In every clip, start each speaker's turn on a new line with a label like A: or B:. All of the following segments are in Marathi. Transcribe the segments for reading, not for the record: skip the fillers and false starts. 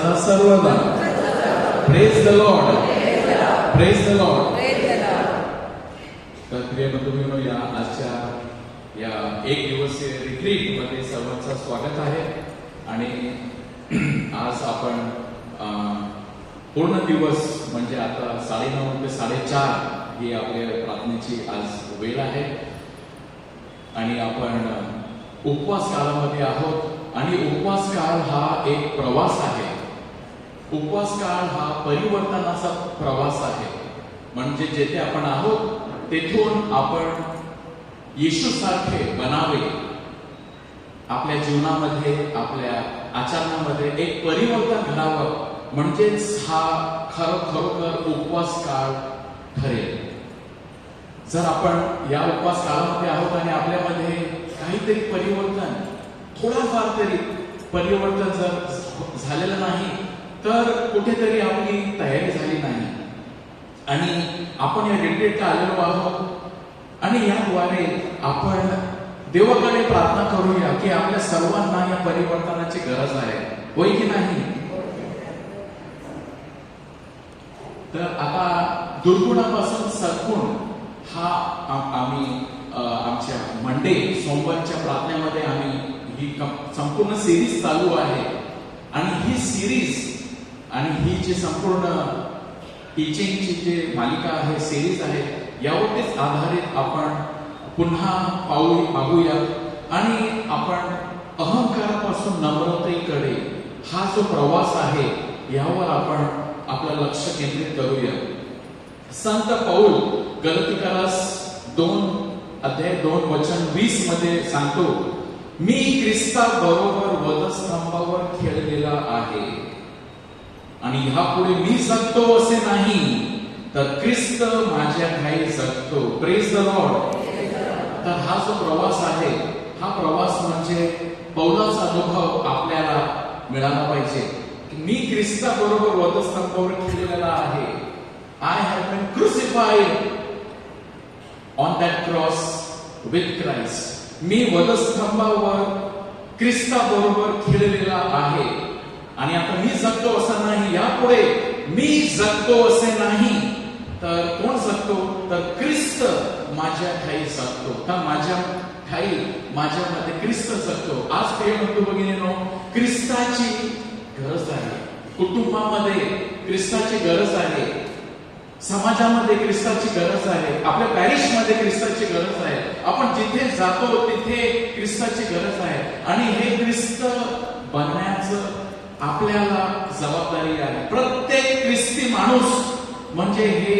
A: सदा सर्वदा. Praise the Lord. Praise the Lord. तर प्रिय बंधूंनो, या आजच्या या एक दिवसीय रिट्रीट मध्ये सर्वांचं स्वागत आहे. आणि आज आपण पूर्ण दिवस म्हणजे आता 9:30 ते 4:30 ही आपल्या प्रार्थनेची आज वेळ आहे. आणि आपण उपवास काळामध्ये आहोत. आणि उपवास काळ हा एक प्रवास आहे. उपवास काळ हा परिवर्तनाचा प्रवास आहे. म्हणजे जेथे आपण आहोत तेथून आपण येशू सारखे बनावे. आपल्या जीवनामध्ये, आपल्या आचरणामध्ये एक परिवर्तन घडावं, म्हणजेच हा खरोखर उपवास काळ ठरेल. जर आपण या उपवास काळामध्ये आहोत आणि आपल्यामध्ये काहीतरी परिवर्तन, थोडाफार तरी परिवर्तन जर झालेलं नाही, तर कुठेतरी आपली तयारी झाली नाही. आणि आपण या रिट्रीटला आलेलो आहोत. आणि याद्वारे आपण देवाकडे प्रार्थना करूया की आपल्या सर्वांना या परिवर्तनाची गरज आहे, होय की नाही? तर आता दुर्गुणापासून सद्गुण हा आम्ही आमच्या मंडे सोमवारच्या प्रार्थनेमध्ये आम्ही ही संपूर्ण सिरीज चालू आहे. आणि ही सिरीज आणि ही जी संपूर्ण टीचिंगची जी मालिका आहे, सिरीज आहे, यावरतीच आधारित आपण पुन्हा पाहूया. आणि आपण अहंकारापासून नम्रतेकडे हा जो प्रवास आहे यावर आपण आपलं लक्ष केंद्रित करूया. संत पौल गलातियरास 2:2 मध्ये सांगतो, मी ख्रिस्ताबरोबर वधस्तंभावर खेळलेला आहे. आणि ह्यापुढे मी जगतो असे नाही, तर ख्रिस्त माझ्या ठायी जगतो. Praise the Lord. तर हा जो प्रवास आहे, हा प्रवास म्हणजे पौलाचा अनुभव आपल्याला मिळाला पाहिजे. मी ख्रिस्ताबरोबर वधस्तंभावर खेळलेला आहे. I have been crucified on that cross with Christ. मी वधस्तंभावर ख्रिस्ताबरोबर खेळलेला आहे. आणि आता मी जगतो असं नाही, यापुढे मी जगतो असे नाही, तर कोण जगतो? तर ख्रिस्त माझ्या ठायी जगतो. तर माझ्या ठायी, माझ्यामध्ये ख्रिस्त जगतो. आज प्रिय बंधू भगिनींनो, ख्रिस्ताची गरज आहे. कुटुंबामध्ये ख्रिस्ताची गरज आहे. समाजामध्ये ख्रिस्ताची गरज आहे. आपल्या पॅरिशमध्ये ख्रिस्ताची गरज आहे. आपण जिथे जातो तिथे ख्रिस्ताची गरज आहे. आणि हे ख्रिस्त बनण्याचं आपल्याला जबाबदारी आहे. प्रत्येक ख्रिस्ती माणूस म्हणजे हे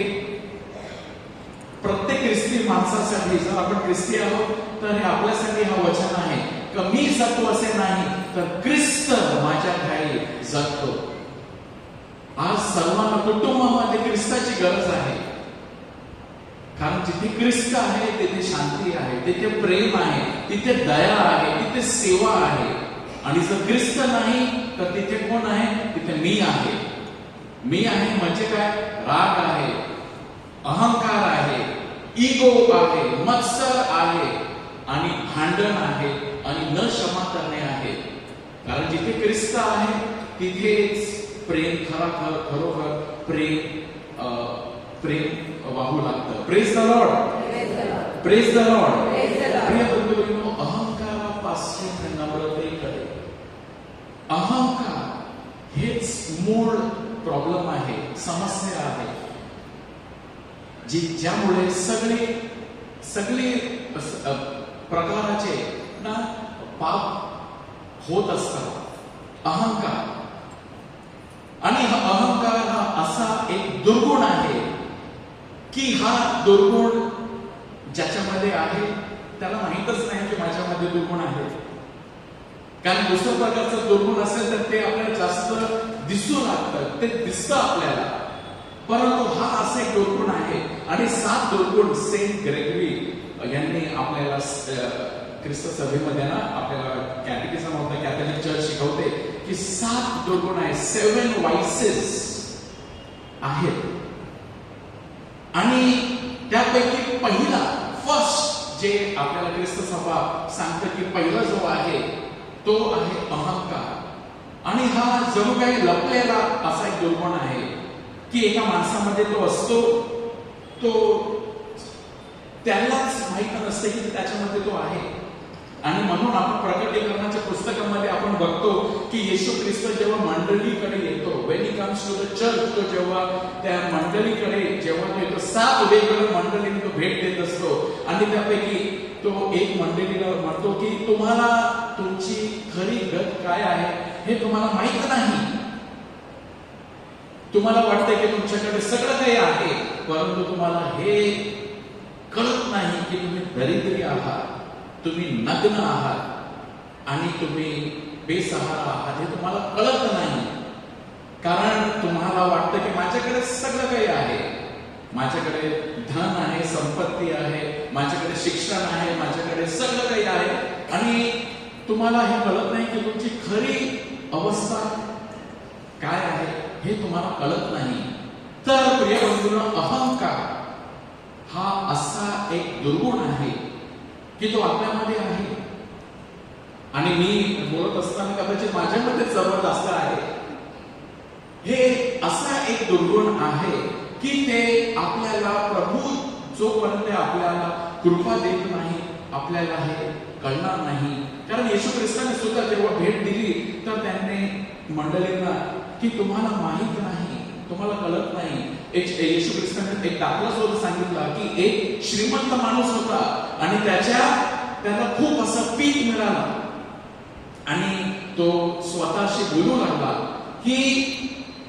A: प्रत्येक ख्रिस्ती माणसासाठी, जर आपण ख्रिस्ती आहोत तर हे आपल्यासाठी हा वचन आहे की मी जगतो असे नाही, तर ख्रिस्त माझ्या ठायी जगतो. आज सर्वांना कुटुंबामध्ये ख्रिस्ताची गरज आहे. कारण जिथे ख्रिस्त आहे तिथे शांती आहे, तिथे प्रेम आहे, तिथे दया आहे, तिथे सेवा आहे. आणि जर ख्रिस्त नाही तर तिथे कोण आहे? तिथे मी आहे. मी आहे म्हणजे काय? राग आहे, अहंकार आहे, इगो आहे, मत्सर आहे, आणि भांडण आहे, आणि न क्षमा करणे आहे. कारण जिथे ख्रिस्त आहे तिथेच प्रेम, खरोखर प्रेम वाहू लागतं. Praise the Lord. Praise the Lord. प्रिय बंधूंनो, अहंकारापासून नम्रतेकडे. अहंकार हेच मूळ प्रॉब्लेम आहे, समस्या आहे, ज्यामुळे सगळे प्रकाराचे ना पाप होत असतात. अहंकार. आणि हा अहंकार हा असा एक दुर्गुण आहे की हा दुर्गुण ज्याच्यामध्ये आहे त्याला माहीतच नाही की माझ्यामध्ये दुर्गुण आहे. कारण दुसऱ्या प्रकारचं दुर्गुण असेल तर ते आपल्याला जास्त दिसू लागतं, ते दिसतं आपल्याला. परंतु हा असा एक दुर्गुण आहे. आणि 7 दुर्गुण सेंट ग्रेगरी यांनी आपल्याला ख्रिस्त सभेमध्ये ना आपल्याला कॅटेकिझम होतं, कॅथलिक चर्च शिकवते की 7 दुर्गुण आहेत, 7 वाइसेस आहेत. आणि त्यापैकी पहिला, फर्स्ट जे आपल्याला ख्रिस्त सभा सांगतं की पहिला जो आहे तो आहे अहंकार. आणि हा जणू काही लपलेला असा एक दुर्गुण आहे की एका माणसामध्ये तो असतो, तो त्यालाच माहित नसते की त्याच्यामध्ये तो आहे. आणि म्हणून आपण प्रकटीकरणाच्या पुस्तकामध्ये आपण बघतो की येशू ख्रिस्त जेव्हा मंडळीकडे येतो, when he comes to the church, तो जेव्हा त्या मंडळीकडे जेव्हा तो येतो, 7 वेगवेगळ्या मंडळींना तो भेट देत असतो. आणि त्यापैकी तो एक मंडळीला म्हणतो की तुम्हाला तुमची खरी गत काय आहे हे तुम्हाला माहित नाही. तुम्हाला वाटतंय की तुमच्याकडे सगळं काही आहे, परंतु तुम्हाला हे कळत नाही की तुम्ही दरिद्री आहात, तुम्ही नग्न आहात आणि तुम्ही बेसहारा आहात. हे तुम्हाला कळत नाही, कारण तुम्हाला वाटतं की माझ्याकडे सगळं काही आहे, माझ्याकडे धन आहे, संपत्ती आहे, माझ्याकडे शिक्षण आहे, माझ्याकडे सगळं काही आहे, आणि तुम्हाला हे कळत नाही की तुमची खरी अवस्था काय आहे हे तुम्हाला कळत नाही. तर प्रिय बंधूंनो, अहंकार हा असा एक दुर्गुण आहे की तो आपल्यामध्ये आहे. आणि मी बोलत असताना कदाचित माझ्यामध्ये सर्वात जास्त आहे. हे असा एक दुर्गुण आहे की ते आपल्याला प्रभू जोपर्यंत आपल्याला कृपा देत नाही आपल्याला हे कळणार नाही. कारण येशू ख्रिस्ताने सुद्धा जेव्हा भेट दिली तर त्यांनी मंडळींना की तुम्हाला माहित नाही, तुम्हाला कळत नाही. येशू ख्रिस्ताने एक दाखला सुद्धा सांगितला की एक श्रीमंत माणूस होता आणि त्याला खूप असं पीक मिळालं आणि तो स्वतःशी बोलू लागला की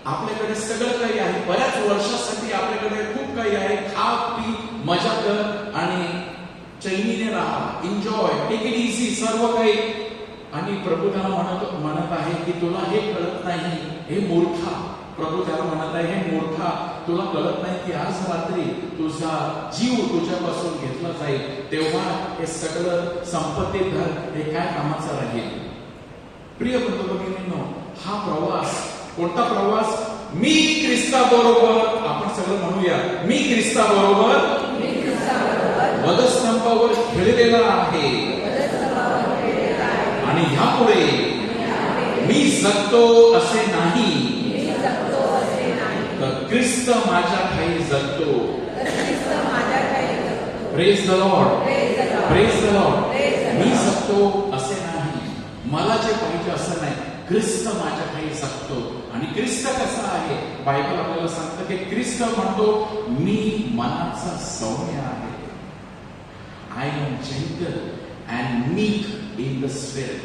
A: आपल्याकडे सगळं काही आहे, बऱ्याच वर्षासाठी आपल्याकडे खूप काही आहे, खा पी मजा कर आणि चैनीने राहा, एन्जॉय, टेक इट इझी, सर्व काही. आणि प्रभू त्याला म्हणत आहे की तुला हे कळत नाही, हे मूर्खा. प्रभू त्याला म्हणत आहे, हे मूर्खा, तुला कळत नाही की आज रात्री तुझा जीव तुझ्यापासून घेतला जाईल, तेव्हा हे सगळं संपत्ती धन हे काय कामाचं राहील. प्रिय बंधू भगिनींनो, हा प्रवास कोणता प्रवास? मी ख्रिस्ताबरोबर, आपण सगळं म्हणूया, मी ख्रिस्ताबरोबर वधस्तंभावर खेळलेला आहे आणि ह्यापुढे मी जगतो असे नाही, तर ख्रिस्त माझ्या ठायी जगतो. Praise the Lord, praise the Lord. मी जगतो असे नाही, मला जे पाहिजे असं नाही, ख्रिस्त माझ्या ठायी जगतो. आणि ख्रिस्त कसा आहे? बायबल आपल्याला सांगतं की ख्रिस्त म्हणतो मी मनाचा सौम्य आहे. I am gentle and meek in the spirit.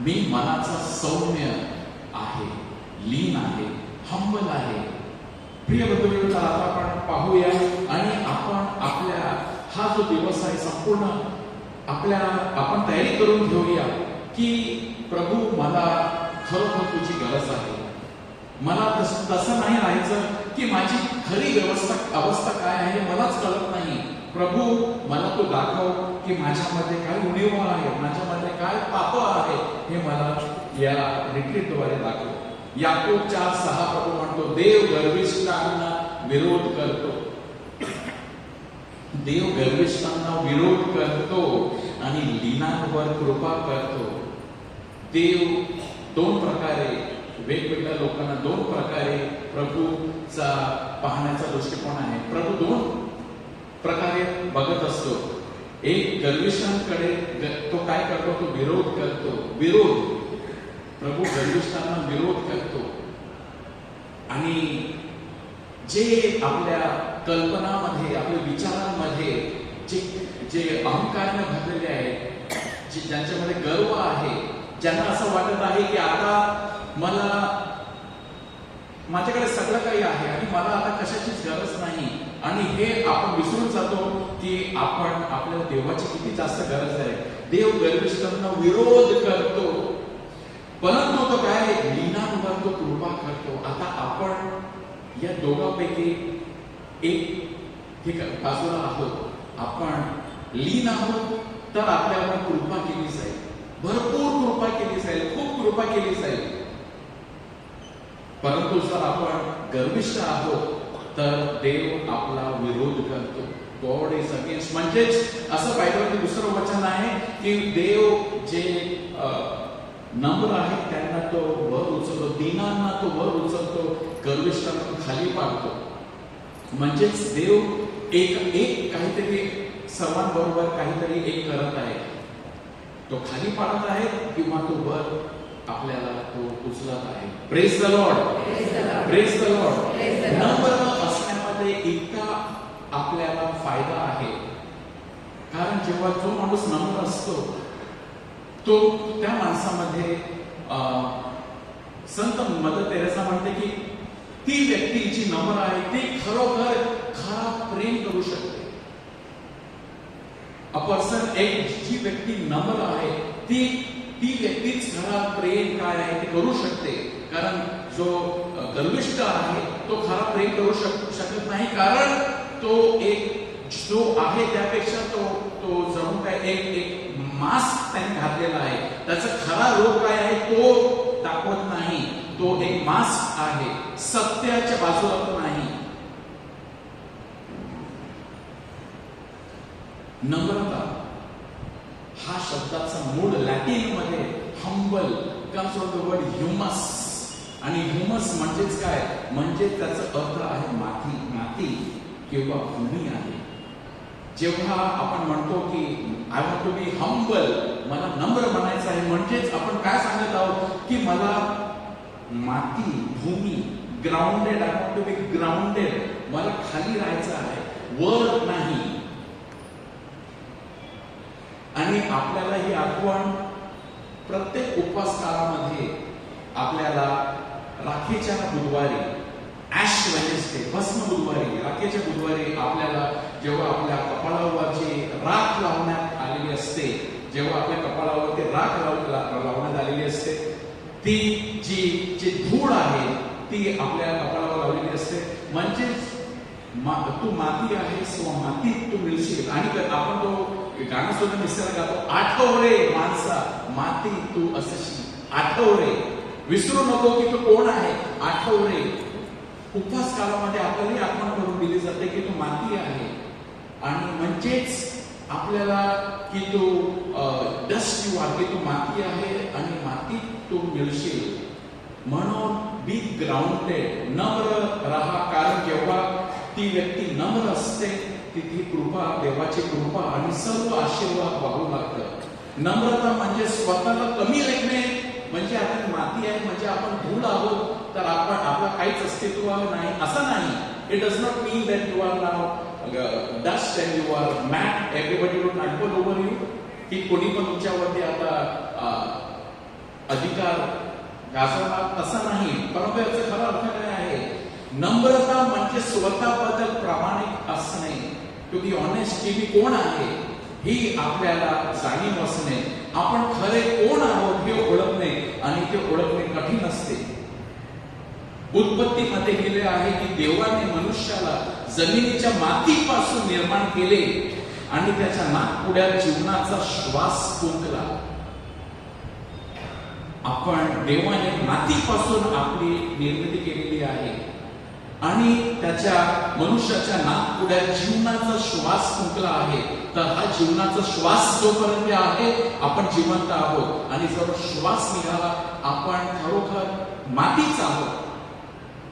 A: मी मनाचा सौम्य आहे, लीन आहे, हंबल आहे. प्रिय बंधूंनो, आता आपण पाहूया आणि आपण आपल्या हा जो दिवस आहे संपूर्ण आपण तयारी करून घेऊया की प्रभू मला खरोखर तुझी गरज आहे. मला तसं नाही राहायचं की माझी खरी अवस्था काय आहे मलाच कळत नाही. प्रभू मला तू दाखव की माझ्यामध्ये काय उणीवा आहे, माझ्यामध्ये काय पाप आहे, हे मला या रिट्रीटद्वारे दाखव. याकूब 4:6 प्रभू म्हणतो, देव गर्विष्ठांना विरोध करतो, देव गर्विष्ठांना विरोध करतो आणि लीनांवर कृपा करतो. देव 2 प्रकारे, वेगवेगळ्या लोकांना 2 प्रकारे प्रभूचा पाहण्याचा दृष्टिकोन आहे. प्रभू 2 प्रकारे बघत असतो. एक गर्विष्ठांकडे तो काय करतो? तो विरोध करतो. विरोध, प्रभू गर्विष्ठांना विरोध करतो. आणि जे आपल्या कल्पनामध्ये, आपल्या विचारांमध्ये जे अहंकारने भरलेले आहेत, ज्यांच्यामध्ये गर्व आहे, ज्यांना असं वाटत आहे की आता माझ्याकडे सगळं काही आहे आणि मला आता कशाचीच गरज नाही, आणि हे आपण विसरून जातो की आपण आपल्याला देवाची किती जास्त गरज आहे. देव गर्विष्ठांना विरोध करतो, परंतु तो काय, लीनांवर तो कृपा करतो. आता आपण या दोघांपैकी एक बाजूला आहोत. आपण लीन आहोत तर आपल्यावर कृपा केली जाईल, भरपूर कृपा केली जाईल, खूप कृपा केली जाईल. परंतु जर आपण गर्विष्ठ आहोत तर देव आपला विरोध करतो. God is against. म्हणजेच असं बायबलमध्ये दुसरं वचन आहे की देव जे नम्र आहेत त्यांना तो वर दीनांना तो वर उचलतो, गर्विष्ठांना तो खाली पाडतो. म्हणजेच देव एक काहीतरी सर्वांबरोबर काहीतरी एक करत आहे. तो खाली पाडत आहे किंवा तो वर आपल्याला तो उचलत आहे. Praise the Lord, praise the Lord. नम्र असण्यामध्ये इतका आपल्याला फायदा आहे, कारण जेव्हा जो माणूस नम्र असतो तो त्या माणसामध्ये संत मदर तेरेसा म्हणते की ती व्यक्ती जी नम्र आहे ती खरोखर खरा प्रेम करू शकते. अ पर्सन, एक जी व्यक्ती नम्र आहे ती व्यक्तीच खरा प्रेम काय आहे ते करू शकते. कारण जो गर्विष्ठ आहे तो खरा प्रेम करू शकत नाही, कारण तो एक जो आहे त्यापेक्षा तो जणू काय एक मास्क त्याने घातलेला आहे. त्याचा खरा रूप काय आहे तो दाखवत नाही. तो एक मास्क आहे, सत्याच्या बाजूला तो नाही. नम्रता हा शब्दाचा मूळ लॅटिन मध्ये humble comes from the word humus. आणि ह्युमस म्हणजेच काय, म्हणजे त्याचा अर्थ आहे माती. माती किंवा भूमी आहे. जेव्हा आपण म्हणतो की I want to be humble, मला नम्र बनायचं आहे, म्हणजेच आपण काय सांगत आहोत की मला माती, भूमी, grounded, I want to be grounded, मला खाली राहायचं आहे, वर नाही. आणि आपल्याला ही आठवण प्रत्येक उपवास काळामध्ये आपल्याला राखेच्या बुधवारी, ॲश वेडनेसडे, भस्म बुधवारी, राखेच्या बुधवारी आपल्याला जेव्हा आपल्या कपाळावरची राख लावण्यात आलेली असते, जेव्हा आपल्या कपाळावरती राख लावण्यात आलेली असते, ती जी धूळ आहे ती आपल्या कपाळावर लावलेली असते. म्हणजे तू माती आहेस व मातीत तू मिळशील. आणि आपण तो गाणं सुद्धा मिसळ गातो, आठव रे माणसा माती तू असशी. आठव रे, विसरू नको की तू कोण आहे, आठव रे. उपवास काळामध्ये आपल्याला आठवण करून दिली जाते की तू माती आहे. आणि म्हणजेच आपल्याला की तू डस्ट यू आर, की तू माती आहे आणि मातीत तू मिळशील. म्हणून बी ग्राउंडेड, नम्र राहा. कारण जेव्हा ती व्यक्ती नम्र असते ती कृपा, देवाची कृपा आणि सर्व आशीर्वाद वाहू लागतं. नम्रता म्हणजे स्वतःला कमी लेखणे. म्हणजे आपण माती आहे, म्हणजे आपण धूळ आहोत, तर आपला काहीच अस्तित्व नाही असं नाही. It does not mean that you are now dust and you are mat, everybody will trample over you, की कोणी पण तुमच्यावरती आता अधिकार गाजवणार, असं नाही. परंतु याचा खरा अर्थ काय आहे, नम्रता म्हणजे स्वतःबद्दल प्रामाणिक असणे. टू बी ऑनेस्ट, की मी कोण आहे ही आपल्याला जाणीव असणे, आपण खरे कोण आहोत हे ओळखणे, आणि ते ओळखणे कठीण असते. उत्पत्तीमध्ये लिहिले आहे की देवाने मनुष्याला जमिनीच्या मातीपासून निर्माण केले आणि त्याच्या नाकपुड्यात जीवनाचा श्वास फुंकला. आपण देवाने मातीपासून आपली निर्मिती केलेली आहे आणि त्याच्या मनुष्याच्या नाकपुड्यात जीवनाचा श्वास फुंकला आहे. तर हा जीवनाचा श्वास जोपर्यंत आहे आपण जिवंत आहोत, आणि जर श्वास निघाला आपण खरोखर मातीच आहोत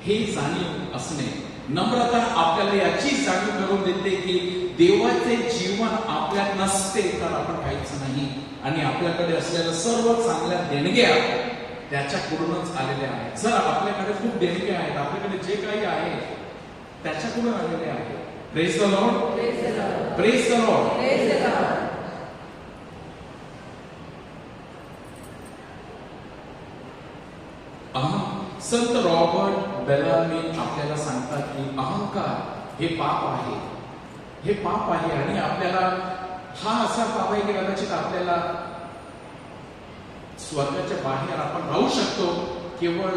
A: हे जाणीव असणे. नम्रता आपल्याला याची जाणीव करून देते की देवाचे जीवन आपल्यात नसते तर आपण काहीच नाही, आणि आपल्याकडे असलेल्या सर्व चांगल्या देणग्या त्याच्याकडूनच आलेल्या आहेत. जर आपल्याकडे खूप देणग्या आहेत, आपल्याकडे जे काही आहे त्याच्याकडून आलेले आहे. Praise the Lord, praise the Lord. Sant Robert Bellamy आपल्याला सांगतात की अहंकार हे पाप आहे, हे पाप आहे. आणि आपल्याला हा असा पाप आहे की कदाचित आपल्याला स्वर्गाच्या बाहेर आपण राहू शकतो केवळ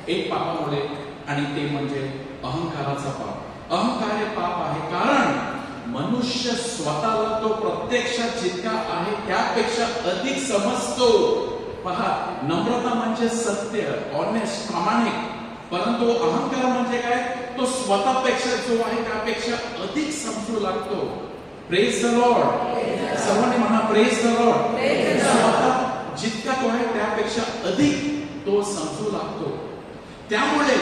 A: एक पापामुळे, आणि ते म्हणजे अहंकाराचा पाप. अहंकार हे पाप आहे कारण मनुष्य स्वतःला तो प्रत्यक्षात जितका आहे त्यापेक्षा अधिक समजतो. पहा, नम्रता म्हणजे सत्य, ऑनेस्ट, प्रामाणिक. परंतु अहंकार म्हणजे काय, तो स्वतःपेक्षा जो आहे त्यापेक्षा अधिक समजू लागतो. Praise the Lord. सर्वांनी म्हणा प्रेज द लॉर्ड. स्वतः जितका तो आहे त्यापेक्षा अधिक तो समजू लागतो. त्यामुळे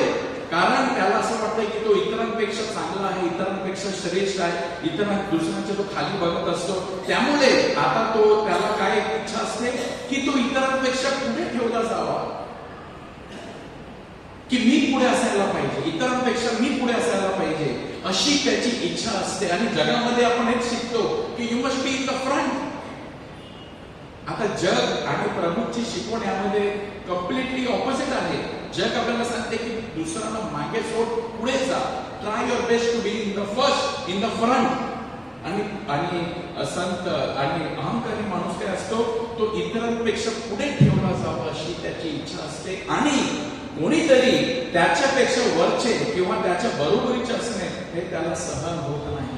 A: कारण त्याला असं वाटतं की तो इतरांपेक्षा चांगला आहे, इतरांपेक्षा श्रेष्ठ आहे, दुसऱ्यांच्या तो खाली बघत असतो. त्यामुळे आता त्याला काय इच्छा असते की तो इतरांपेक्षा पुढे ठेवला जावा, की मी पुढे असायला पाहिजे, इतरांपेक्षा मी पुढे असायला पाहिजे, अशी त्याची इच्छा असते. आणि जगामध्ये आपण हेच शिकतो की you must be in the front. आता जग आणि प्रभूची शिकवण यामध्ये कम्प्लिटली ऑपोजिट आहे. जग आपल्याला सांगते की दुसऱ्यांना मागे सोड, पुढे जा, try your best to be in the first, in the front. आणि संत आणि अहंकारी माणूस काय असतो, तो इतरांपेक्षा पुढे ठेवला जावा अशी त्याची इच्छा असते. आणि कोणीतरी त्याच्यापेक्षा वरचे किंवा त्याच्या बरोबरीचे असणे हे त्याला सहन होत नाही.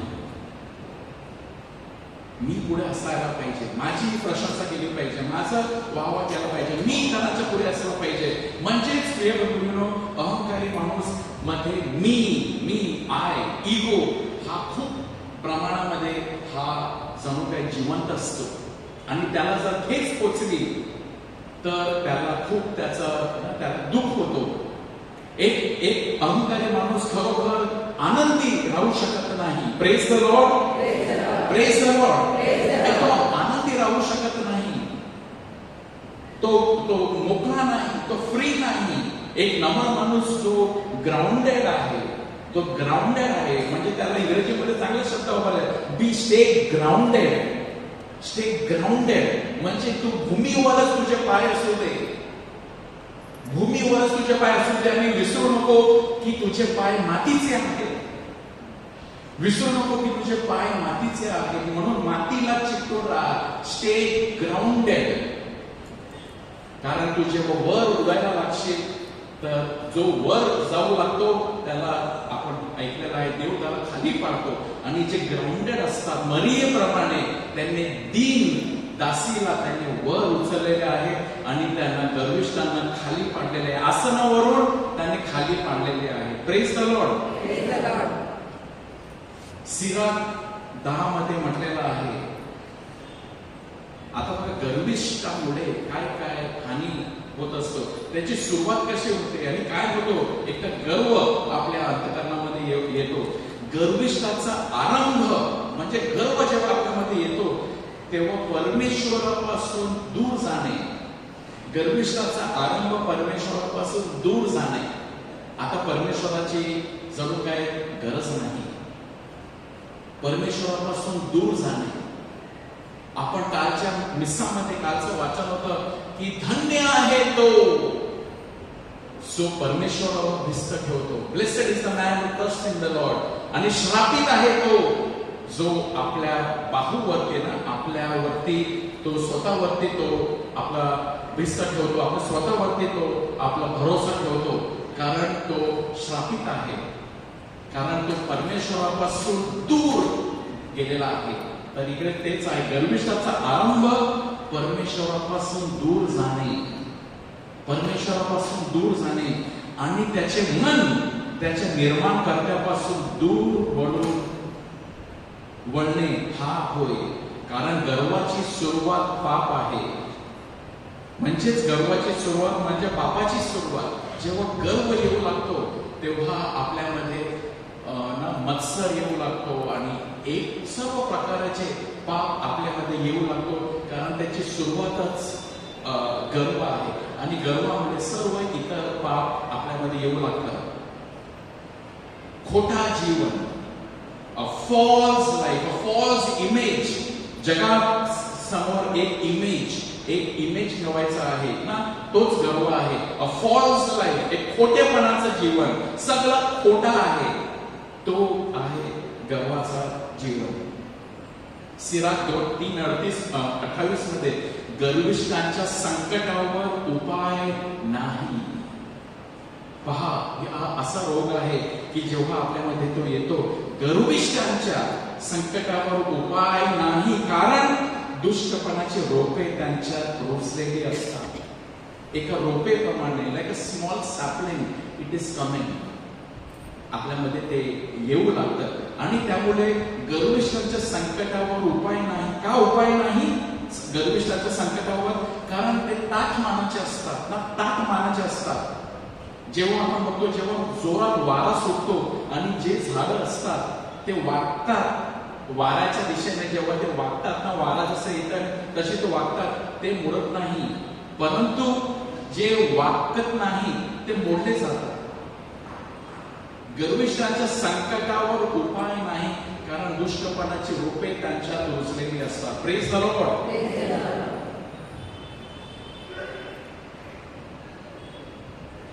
A: मी पुढे असायला पाहिजे, माझी प्रशंसा केली पाहिजे, माझं वाहवा केला पाहिजे, मी इतरांच्या पुढे असलं पाहिजे. म्हणजेच प्रिय बंधूंनो, अहंकारी माणूस मध्ये मी आय इगो हा खूप प्रमाणामध्ये हा जणू काही जिवंत असतो. आणि त्याला जर ठेच पोचली तर त्याला खूप त्याला दुःख होतो. एक अहंकारी माणूस खरोखर आनंदी राहू शकत नाही. Praise the Lord, praise the Lord. तो आनंदी राहू शकत नाही, तो मोकळा नाही, तो फ्री नाही. एक नम्र माणूस जो ग्राउंडेड आहे, तो ग्राउंडेड आहे. म्हणजे त्याला इंग्रजीमध्ये चांगले शब्द वापरले, be stay grounded. Stay grounded म्हणजे तू भूमीवरच तुझे पाय असू दे, भूमीवरच तुझे पाय असू दे. आणि विसरू नको की तुझे पाय मातीचे आहेत. विसरू नको की तुझे पाय मातीचे आहेत, म्हणून मातीला चिकटून राहा. Stay grounded. कारण तू जेव्हा वर उडायला लागशील तर जो वर जाऊ लागतो त्याला आपण ऐकलेलं आहे, देव त्याला खाली पाडतो. आणि जे ग्राउंडेड असतात, मरियेप्रमाणे त्यांनी दीन दासीला त्यांनी वर उचललेले आहे आणि त्यांना गर्विष्ठांना खाली पाडलेले आहे. आसनावरून त्यांनी खाली पाडलेले आहे. Praise the Lord. सिराक 10 मध्ये म्हटलेलं आहे. आता बघा, गर्विष्ठामुळे काय काय हानी होत असतो, त्याची सुरुवात कशी होते आणि काय होतो. एक तर गर्व आपल्या अंतःकरणामध्ये येतो. गर्विष्ठाचा आरंभ म्हणजे गर्व जेव्हा आपल्यामध्ये येतो तेव्हा परमेश्वरापासून दूर जाणे. गर्विष्ठाचा आरंभ परमेश्वरापासून दूर जाणे. आता परमेश्वराची जणू काय गरज नाही, परमेश्वरापासून दूर जाणे. आपण कालच्या मिसामध्ये कालचं वाचन होतं की धन्य आहे तो जो परमेश्वरावर भिस्त ठेवतो. Blessed is the man who trust in the Lord. आणि श्रापित आहे तो जो आपल्या बाहूवरती आपल्यावरती तो स्वतःवरती तो आपला भिस्त ठेवतो, आपल्या स्वतःवरती तो आपला भरोसा ठेवतो. कारण तो श्रापित आहे, कारण तो परमेश्वरापासून दूर गेलेला आहे. तर इकडे तेच आहे, गर्विष्ठाचा आरंभ परमेश्वरापासून दूर जाणे, परमेश्वरापासून दूर जाणे. आणि त्याचे मन त्याच्या निर्माणकर्त्यापासून दूर वळणे हा होय. कारण गर्वाची सुरुवात पाप आहे. म्हणजेच गर्वाची सुरुवात म्हणजे पापाची सुरुवात. जेव्हा गर्व येऊ लागतो तेव्हा आपल्यामध्ये मत्सर येऊ लागतो आणि एक सर्व प्रकारचे पाप आपल्यामध्ये येऊ लागतो. कारण त्याची सुरुवातच गर्व आहे आणि गर्वामध्ये सर्व इतर पाप आपल्यामध्ये येऊ लागतात. खोटा जीवन, a false life, a false image. जगात समोर एक इमेज ठेवायचा आहे ना, तोच गर्व आहे. अ फॉल्स लाईफ, एक खोटेपणाचं जीवन, सगळं खोटा आहे, तो आहे गर्वाचा जीवन. सिराक 3:38 मध्ये गर्विष्ठांच्या संकटावर उपाय नाही. पहा, हा असा रोग आहे की जेव्हा आपल्यामध्ये तो येतो, गर्विष्ठांच्या संकटावर उपाय नाही. कारण दुष्टपणाचे रोपे त्यांच्यात रोजलेली असतात. एका रोपेप्रमाणे, like a small sapling, it is coming. आपल्यामध्ये ते येऊ लागतं आणि त्यामुळे गर्विष्ठांच्या संकटावर उपाय नाही. का उपाय नाही गर्विष्ठांच्या संकटावर? कारण ते ताठ मानाचे असतात ना, ताठ मानाचे असतात. जेव्हा आपण बघतो, जेव्हा जोरात वारा सुटतो आणि जे झाडं असतात ते वागतात, वाऱ्याच्या दिशेने जेव्हा ते वागतात ना, वारा जसं येतात तसे ते वागतात, ते मोडत नाही. परंतु जे वाकत नाही ते मोडले जातात. गर्विष्ठांच्या संकटावर उपाय नाही, कारण दुष्टपणाची रोपे त्यांच्यात रुजलेली असतात. Praise the Lord.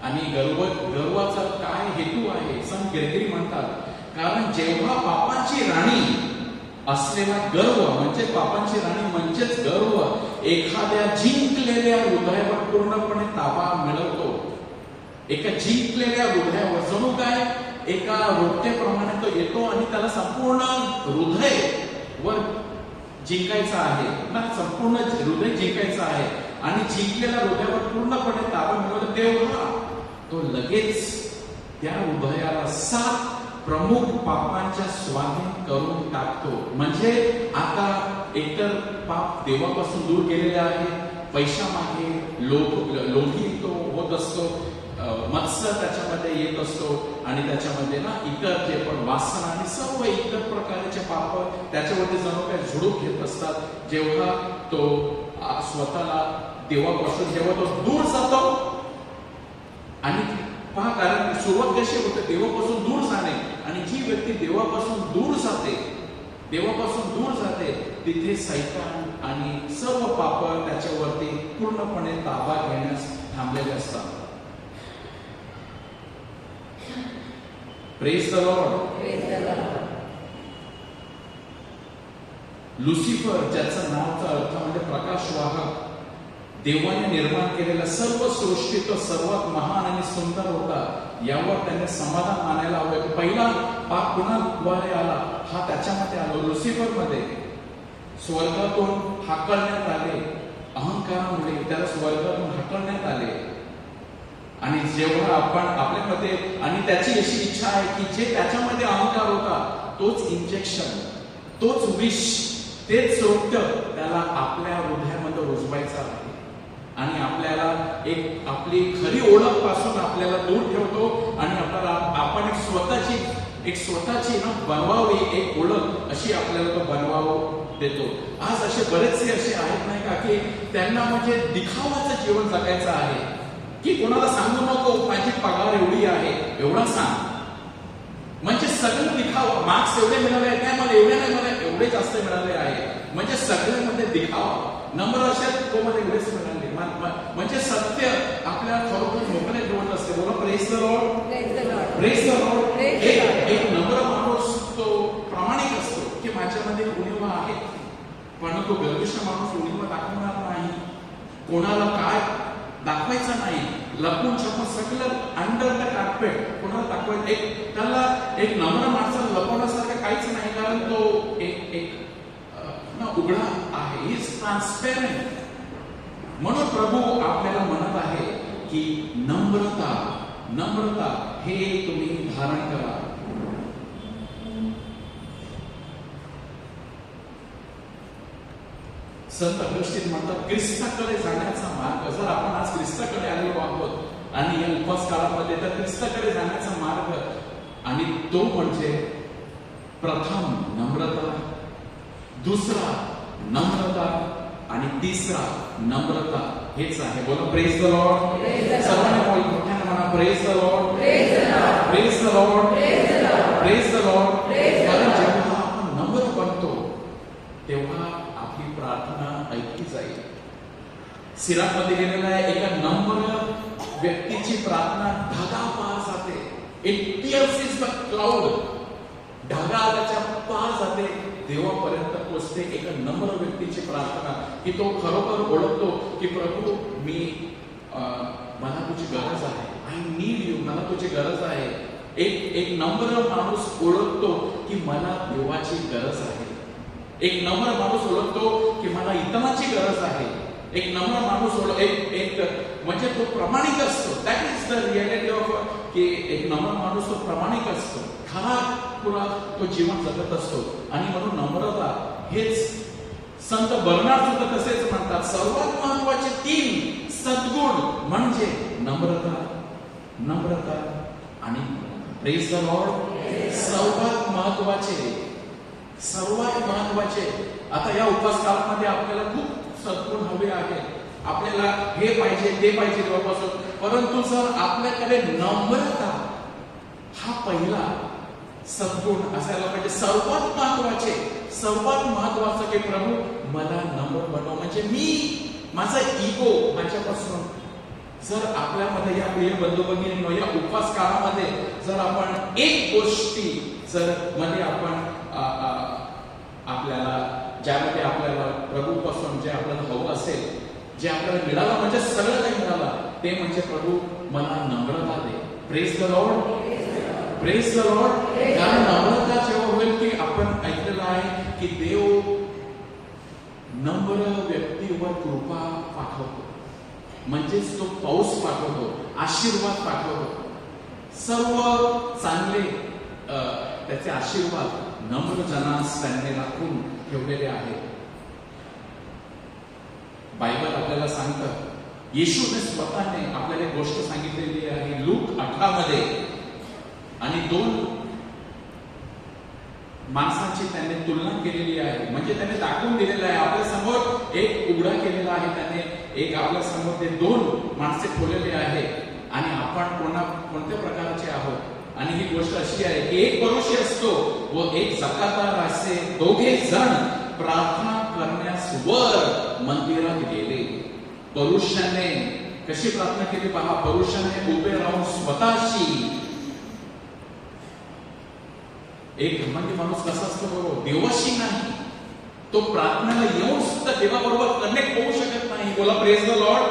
A: आणि गर्वाचा काय हेतू आहे? संत ग्रेगरी म्हणतात, कारण जेव्हा पापाची राणी असलेला गर्व, म्हणजे पापाची राणी म्हणजेच गर्व, एखाद्या जिंकलेल्या हृदयावर पूर्णपणे ताबा मिळवतो. एका जिंकलेल्या हृदयावर जणू काय एका रोट्याप्रमाणे तो येतो आणि त्याला संपूर्ण हृदय वर जिंकायचं आहे ना, संपूर्ण हृदय जिंकायचं आहे. आणि जिंकलेल्या हृदयावर पूर्णपणे ताबा मिळवतो तेव्हा तो लगेच त्या हृदयाला 7 प्रमुख पापांच्या स्वाधीन करून टाकतो. म्हणजे आता एकतर पाप देवापासून दूर गेलेले आहे, पैशामागे लोभी तो होत असतो, मत्सर त्याच्यामध्ये येत असतो, आणि त्याच्यामध्ये ना इतर जे पण वासना आणि सर्व इतर प्रकारचे पाप त्याच्यावरती जणू काय झुडूप घेत असतात. जेव्हा तो स्वतःला देवापासून जेव्हा तो दूर जातो, आणि पहा, कारण सुरुवात कशी होते? देवापासून दूर जाणे. आणि जी व्यक्ती देवापासून दूर जाते तिथे सैतान आणि सर्व पाप त्याच्यावरती पूर्णपणे ताबा घेण्यास थांबलेले असतात. Praise the Lord. लुसिफर, ज्याचं नावाचा अर्थ म्हणजे प्रकाशवाहक, देवाने निर्माण केलेला सर्व सृष्टी तो सर्वात महान आणि सुंदर होता, यावर त्याने समाधान मानायला हवं. पहिला पाप कुणाद्वारे आला? हा त्याच्यामध्ये आलो, लुसिफर मध्ये. स्वर्गातून हाकलण्यात आले, अहंकारामुळे त्याला स्वर्गातून हाकलण्यात आले. आणि जेव्हा आपण आपल्यामध्ये, आणि त्याची अशी इच्छा आहे की जे त्याच्यामध्ये अहंकार होता तोच इंजेक्शन, तोच विष, तेच रोट्य त्याला आपल्या हृदयामध्ये रुजवायचं आहे. आणि आपल्याला एक आपली खरी ओळख पासून आपल्याला दूर ठेवतो, आणि आपल्याला आपण एक स्वतःची ना बनवावी एक ओळख अशी आपल्याला तो बनवावं देतो. आज असे बरेचसे असे आहेत नाही का, की त्यांना म्हणजे दिखावाचं जीवन जगायचं आहे, की कोणाला सांगू नको माझी पगार एवढी आहे, एवढा सांग. म्हणजे सगळं दिखावा, मार्क्स एवढे मिळाले आहेत, नाही मला एवढे नाही, मला एवढे जास्त मिळाले आहे, म्हणजे सगळ्यांमध्ये दिखावा. नंबर असेल तो मला एवढेच मिळाले, म्हणजे सत्य आपल्या खरोखर मोकळे ठेवत असते. बोला praise the Lord. Praise the Lord. एक नम्र माणूस तो प्रामाणिक असतो की माझ्यामध्ये उणीवा आहे, पण तो गर्विष्ठ माणूस उणीवा दाखवणार नाही, कोणाला काय दाखवायचं नाही, लपून छपून सगळं अंडर द कार्पेट कोणाला दाखवायचं. त्याला एक नम्र माणसाला लपवण्यासारखं काहीच नाही, कारण तो एक उघडा आहे, इज ट्रान्सपेरंट. म्हणून प्रभू आपल्याला म्हणत आहे की नम्रता हे तुम्ही धारण करा. संत अगस्तीन म्हणतात, ख्रिस्ताकडे जाण्याचा मार्ग. जर आपण आज ख्रिस्ताकडे आलेलो आहोत आणि या उपवास काळामध्ये, तर ख्रिस्ताकडे जाण्याचा मार्ग, आणि तो म्हणजे प्रथम नम्रता, दुसरा नम्रता, आणि तिसरा नम्रता. हेच आहे. बोला प्रेज द लॉर्ड. सर्वांनी मोठ्याने म्हणा praise the Lord. Praise the Lord. Praise the Lord. कारण जेव्हा आपण नम्र बनतो तेव्हा आपली प्रार्थना ऐकली जाईल. सिराकमध्ये गेलेला आहे, एका नम्र व्यक्तीची प्रार्थना ढगा पार जाते. It pierces the cloud. ढगा त्याच्या पार जाते, देवापर्यंत पोचते. एका नम्र व्यक्तीची प्रार्थना, की तो खरोखर ओळखतो की प्रभू मला तुझी गरज आहे, आय नीड यू, मला तुझी गरज आहे. एक नम्र माणूस ओळखतो की मला देवाची गरज आहे. एक नम्र माणूस ओळखतो की मला इतरांची गरज आहे. एक नम्र माणूस म्हणजे तो प्रामाणिक असतो. That is the reality of, की एक नम्र माणूस तो प्रामाणिक असतो, खरा पुरा तो जीवन जगत असतो. आणि म्हणून नम्रता हेच संत बर्नार्ड सुद्धा तसेच म्हणतात, सर्वात महत्वाचे 3 सद्गुण म्हणजे नम्रता, नम्रता आणि प्रेज द लॉर्ड. सर्वात महत्वाचे आता या उपवास काळामध्ये आपल्याला खूप सद्गुण हवे आहे. आपल्याला हे पाहिजे ते पाहिजे देवापासून, परंतु जर आपल्याकडे नम्रता हा पहिला सद्गुण असायला पाहिजे. सर्वात महत्वाचं की प्रभू मला नम्र बनव, म्हणजे मी माझा इगो माझ्यापासून. जर आपल्यामध्ये या प्रिय बंधू भगिनींनो या उपवास काळामध्ये जर आपण एक गोष्टी जर मध्ये आपण आपल्याला ज्यामध्ये आपल्याला प्रभूपासून जे आपल्याला हवं असेल, जे आपल्याला मिळालं म्हणजे सगळं काही मिळालं, ते म्हणजे प्रभू मला नम्रता दे. Praise the Lord, praise the Lord. कारण नम्रता जेव्हा होईल की आपण ऐकलेलं आहे की देव नम्र व्यक्तीवर कृपा पाठवतो, म्हणजेच तो पाऊस पाठवतो, आशीर्वाद पाठवतो. सर्व चांगले त्याचे आशीर्वाद नम्र जनास त्यांनी राखून ठेवलेले आहेत. बायबल आपल्याला सांगतं, येशूने स्वतःने आपल्याला एक गोष्ट सांगितलेली आहे लूक 18 मध्ये, आणि 2 माणसांची त्यांनी तुलना केलेली आहे. म्हणजे त्यांनी दाखवून दिलेलं आहे आपल्या समोर एक उघडा केलेला आहे त्याने, एक आपल्या समोर ते 2 माणसे ठेवलेले आहे आणि आपण कोणत्या प्रकारचे आहोत. आणि ही गोष्ट अशी आहे की एक परुषी असतो व एक जकातदार असे दोघे जण प्रार्थना करण्यास वर मंदिरात गेले. परुषाने कशी प्रार्थना केली पहा. परुषाने उभे राहून स्वतःशी, एक घमंडी माणूस कसा असतो बरोबर, देवाशी नाही, तो प्रार्थनेला येऊन सुद्धा देवाबरोबर कनेक्ट होऊ शकत नाही. बोला प्रेज द लॉर्ड,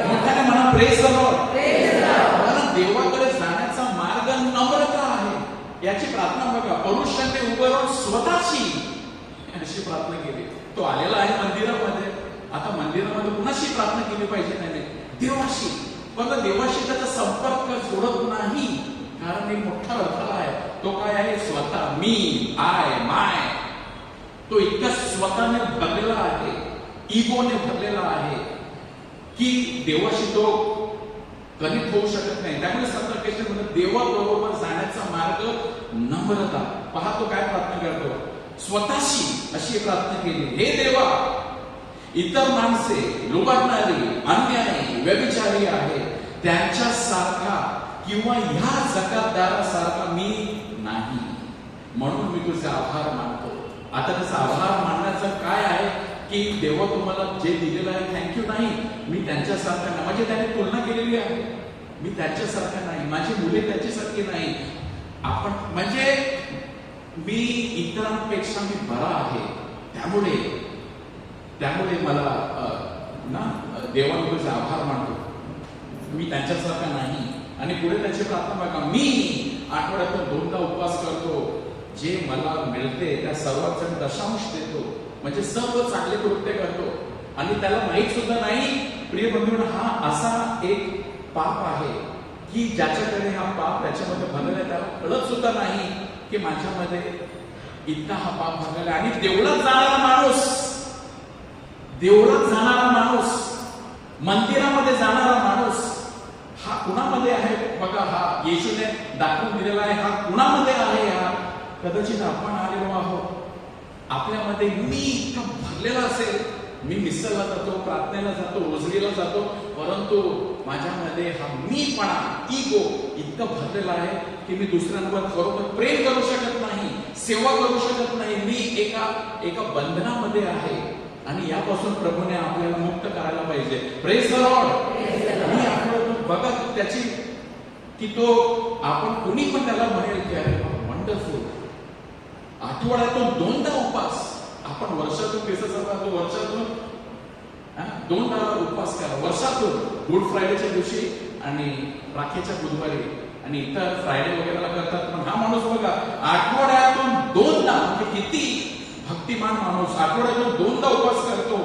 A: मोठ्याने म्हणा प्रेज द लॉर्ड. कारण देवाकडे जाण्याचा मार्ग नम्रता आहे. याची प्रार्थना बघा, परुषाने उभं राहून स्वतःशी अशी प्रार्थना केली. तो आलेला आहे मंदिरामध्ये. आता मंदिरामध्ये कुणाशी प्रार्थना केली पाहिजे त्याने? देवाशी. पण देवाशी त्याचा संपर्क जोडत नाही, कारण एक मोठा अडथळा आहे. तो काय आहे? स्वतः, मी, आय, माय. तो इतका स्वतःने भरलेला आहे, इगोने भरलेला आहे की देवाशी तो कनेक्ट होऊ शकत नाही. त्यामुळे संतकेश्वर देवाबरोबर जाण्याचा मार्ग नम्रता. पहा तो काय प्रार्थना करतो, स्वतःशी अशी प्रार्थना केली, हे देवा, इतर माणसे लुबाडणारी, अन्यायी, व्यभिचारी आहे, त्यांच्यासारखा किंवा ह्या जकातदारासारखा मी नाही, म्हणून मी तुझे आभार मानतो. आता त्याचा आभार मानण्याचं काय आहे की देवा तुम्हाला जे दिलेलं आहे थँक्यू नाही, मी त्यांच्यासारखा नाही. म्हणजे त्याने तुलना केलेली आहे, मी त्यांच्यासारखा नाही, माझी मुले त्याच्यासारखी नाही. आपण म्हणजे मी इतरांपेक्षा मी बरा आहे, त्यामुळे मला देवा मी तुझे आभार मानतो, मी त्यांच्यासारखा नाही. आणि पुढे त्याची प्रार्थना बघा, मी आठवड्यातून 2दा उपवास करतो, जे मला मिळते त्या सर्वांचा दशांश देतो, म्हणजे सर्व चांगले कृत्य करतो. आणि त्याला माहीत सुद्धा नाही प्रिय बंधूंनो, हा असा एक पाप आहे की ज्याच्याकडे हा पाप त्याच्यामध्ये भरलेला आहे, त्याला कळत सुद्धा नाही की माझ्यामध्ये इतका हा पाप भरलेला आहे. आणि देवळात जाणारा माणूस, मंदिरामध्ये जाणारा माणूस हा कुणामध्ये आहे बघा. हा येशूने दाखवून दिलेला आहे, हा कुणामध्ये आहे. हा कदाचित आपण आलेलो आहोत, आपल्यामध्ये मी इतका भरलेला असेल, मी मिसळला जातो, प्रार्थनेला जातो, रोजरीला जातो, परंतु माझ्यामध्ये हा मीपणा, इगो इतका भरलेला आहे की मी दुसऱ्यांवर खरोखर प्रेम करू शकत नाही, सेवा करू शकत नाही. मी एका बंधनामध्ये आहे आणि यापासून प्रभूने आपल्याला मुक्त करायला पाहिजे. Praise the Lord. मी आपल्याला बघा त्याची की तो आपण कुणी पण त्याला म्हणेल की अरे वंडरफुल, आठवड्यातून 2दा उपवास. आपण वर्षातून केसाचा करतो, वर्षातून 2दा उपवास करा वर्षातून, गुड फ्रायडेच्या दिवशी आणि राखीच्या बुधवारी आणि इतर फ्रायडे वगैरेला करतात. पण हा माणूस बघा आठवड्यातून 2दा, म्हणजे किती भक्तिमान माणूस, आठवड्यातून 2दा उपवास करतो.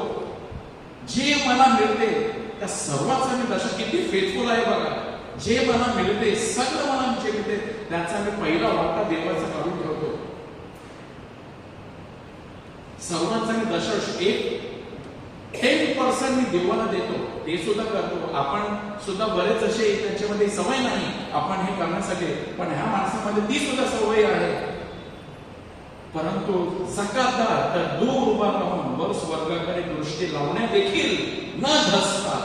A: जे मला मिळते त्या सर्वांचा मी दशा, किती फेथफुल आहे बघा. जे मला मिळते, सगळं मला जे मिळते त्याचा मी पहिला वाटा देवाचा काढून ठेवतो. सर्वांचा मी दशांश, एक 10% मी देवाला देतो, ते सुद्धा करतो. आपण सुद्धा बरेच असे त्यांच्यामध्ये सवय नाही आपण हे करण्यासाठी, पण ह्या माणसामध्ये ती सुद्धा सवय आहे. परंतु जकातदार तर दूर उभा राहून वर स्वर्गाकडे दृष्टी लावण्या देखील न धसता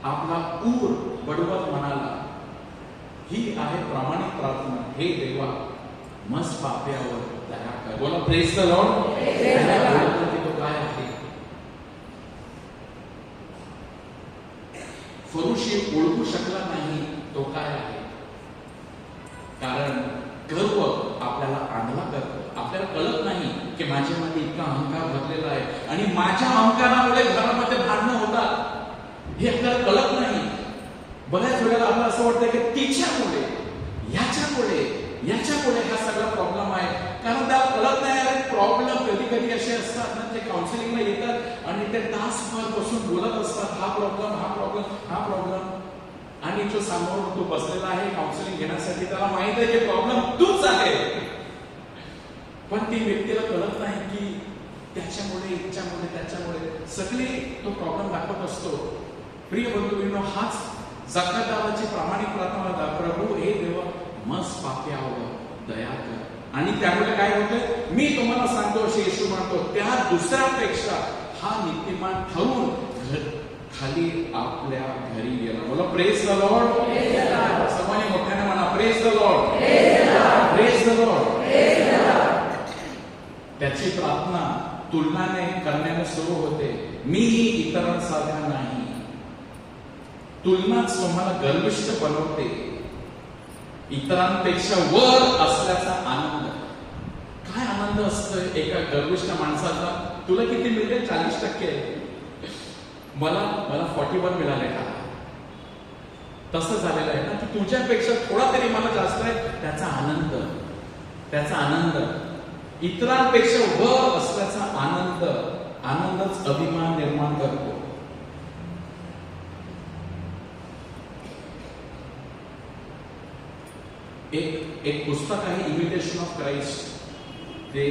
A: आपला ऊर बडवत म्हणाला, ही आहे प्रामाणिक प्रार्थना, हे देवा मस्त पाप्यावर दया कर. बोला प्रेज द लॉर्ड. तो काय आहे? फरुशी ओळखू शकला नाही तो काय आहे. कारण गर्व आपल्याला आंधळा करतो. आपल्याला कळत नाही की माझ्यामध्ये इतका अहंकार भरलेला आहे आणि माझ्या अहंकारामुळे घरामध्ये भांडणं होतात हे आपल्याला कळत नाही. बऱ्याच वेळेला आपल्याला असं वाटतं की तिच्यामुळे, याच्यामुळे हा सगळा प्रॉब्लेम आहे. कारण त्याला कळत नाही अरे प्रॉब्लेम कधी कधी असे असतात ना, ते काउन्सिलिंगला येतात आणि ते तासभर बसून बोलत असतात, हा प्रॉब्लेम. आणि जो समोर तो बसलेला आहे काउन्सिलिंग घेण्यासाठी, त्याला माहित आहे की प्रॉब्लेम तूच आहे, पण ती व्यक्तीला कळत नाही की त्याच्यामुळे सगळे तो प्रॉब्लेम दाखवत असतो. प्रिय बंधूंनो, हाच जकातदाराची प्रामाणिक प्रार्थना, प्रभू हे देवा मस्त पाप्यावर दया कर. आणि त्यामुळे काय होतं, मी तुम्हाला सांगतो असे येशू म्हणतो, त्या दुसऱ्यापेक्षा हा नीतिमान ठरून खाली आपल्या घरी गेला. बोला प्रेज द लॉर्ड. सर्वांनी मोठ्याने म्हणा praise the Lord. Praise the Lord. त्याची प्रार्थना तुलनाने करण्याने सुरू होते. मी इतरांसारखा नाही. तुलनाच तुम्हाला गर्विष्ठ बनवते. इतरांपेक्षा वर असल्याचा आनंद. काय आनंद असतो एका गर्विष्ठ माणसाचा? तुला किती मिळते? 40%. मला 41 मिळाले का? तसं झालेलं आहे ना की तुझ्यापेक्षा थोडा तरी मला जास्त आहे, त्याचा आनंद. इतरांपेक्षा वर असल्याचा आनंदच अभिमान निर्माण करतो. एक पुस्तक आहे इमिटेशन ऑफ क्राइस्ट. ते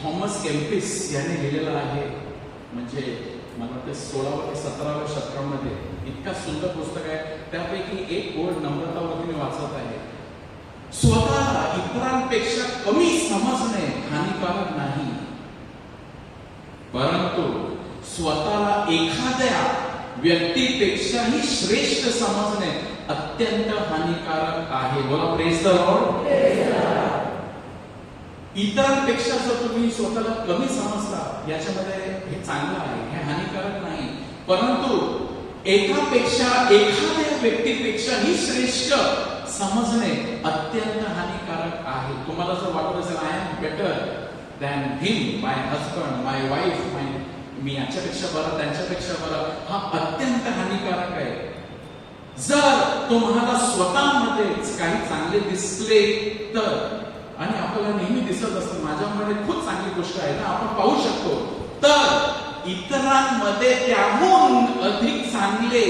A: थॉमस केम्पिस यांनी लिहिलेलं आहे. म्हणजे मला वाटतं 16व्या ते 17व्या शतकामध्ये. इतका सुंदर पुस्तक आहे. त्यापैकी एक ओळ नम्रतावरती मी वाचत आहे. स्वतःला इतरांपेक्षा कमी समजणे हानिकारक नाही, परंतु स्वतःला एखाद्या व्यक्तीपेक्षाही श्रेष्ठ समजणे अत्यंत हानिकारक आहे. बोला प्रेज द लॉर्ड. इतरांपेक्षा जर तुम्ही स्वतःला कमी समजता, याच्यामध्ये हे चांगलं आहे, हे हानिकारक नाही. परंतु एखाद्या व्यक्तीपेक्षाही श्रेष्ठ समजणे अत्यंत हानिकारक आहे. तुम्हाला जर वाटत असेल I am better than him, my husband, my wife, मी याच्यापेक्षा बरं, त्यांच्यापेक्षा बरं, हा अत्यंत हानिकारक आहे. जर तुम्हाला स्वतःमध्येच काही चांगले दिसले तर, आणि आपल्याला नेहमी दिसत असतं माझ्यामध्ये खूप चांगली गोष्ट आहे ना, आपण पाहू शकतो, तर इतरांमध्ये त्याहून अधिक चांगले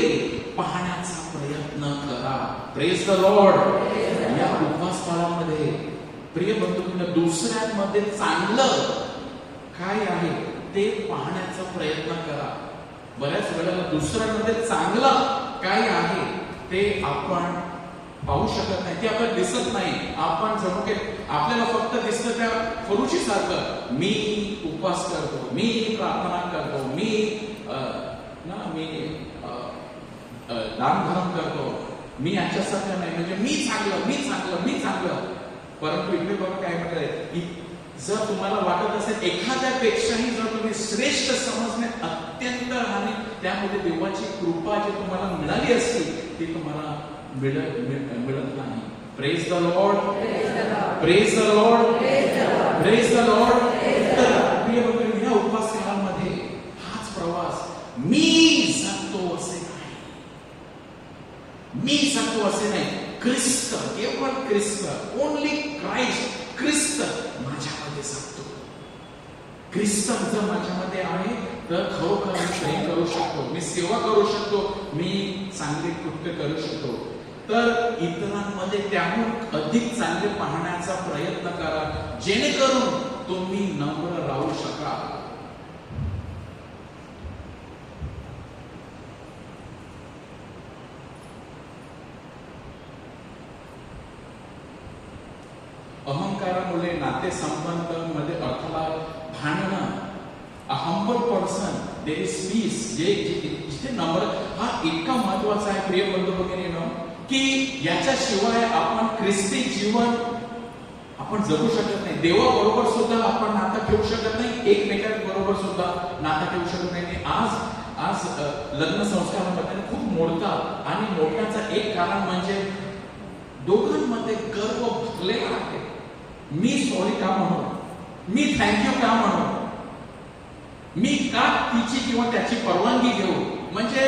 A: पाहण्याचा प्रयत्न करा. Praise the Lord. या उपवास काळामध्ये प्रिय बंधूंनो, दुसऱ्यांमध्ये चांगलं काय आहे ते पाहण्याचा प्रयत्न करा. बऱ्याच वेळेला दुसऱ्यांमध्ये चांगलं काय आहे ते आपण पाहू शकत नाही, ते आपल्याला दिसत नाही. आपण जणू काही आपल्याला फक्त दिसतं त्या फरुशी सारखं, मी उपवास करतो, मी प्रार्थना करतो, मी दानधर्म करतो, मी याच्यासारखं नाही, म्हणजे मी चांगलं. परंतु इकडे बघा काय म्हटलंय, जर तुम्हाला वाटत असेल एखाद्यापेक्षाही जर तुम्ही श्रेष्ठ समजणे अत्यंत, आणि त्यामध्ये देवाची कृपा जी तुम्हाला मिळाली असती ती तुम्हाला मिळत नाही. Praise the Lord. Praise the Lord. Praise the Lord. प्रिय बंधू, या उपवास काळामध्ये हाच प्रवास, मी जगतो असे नाही, ख्रिस्त, केवळ ख्रिस्त, ओनली क्राइस्ट, ख्रिस्त माझ्यामध्ये जगतो. ख्रिस्त जर माझ्यामध्ये आहे तर खरोखर मी काही करू शकतो, मी सेवा करू शकतो, मी चांगले कृत्य करू शकतो. तर इतरांमध्ये त्याहून अधिक चांगले पाहण्याचा प्रयत्न करा, जेणेकरून तुम्ही नम्र राहू शकाल. अहंकारामुळे नातेसंबंधांमध्ये अडथळा, भांडणं. A humble person, there is peace. जिथे नम्र, हा इतका महत्वाचा आहे प्रिय बंधू भगिनींनो, की याच्याशिवाय आपण ख्रिस्ती जीवन आपण जगू शकत नाही. देवाबरोबर सुद्धा आपण नातं ठेवू शकत नाही, एकमेकांबरोबर सुद्धा नातं ठेवू शकत नाही. आज लग्न संस्कारांमध्ये खूप मोडतात आणि मोडण्याचं एक कारण म्हणजे दोघांमध्ये गर्व भरलेला आहे. मी सॉरी का म्हणू, मी थँक्यू का म्हणू, मी का तिची किंवा त्याची परवानगी घेऊ. म्हणजे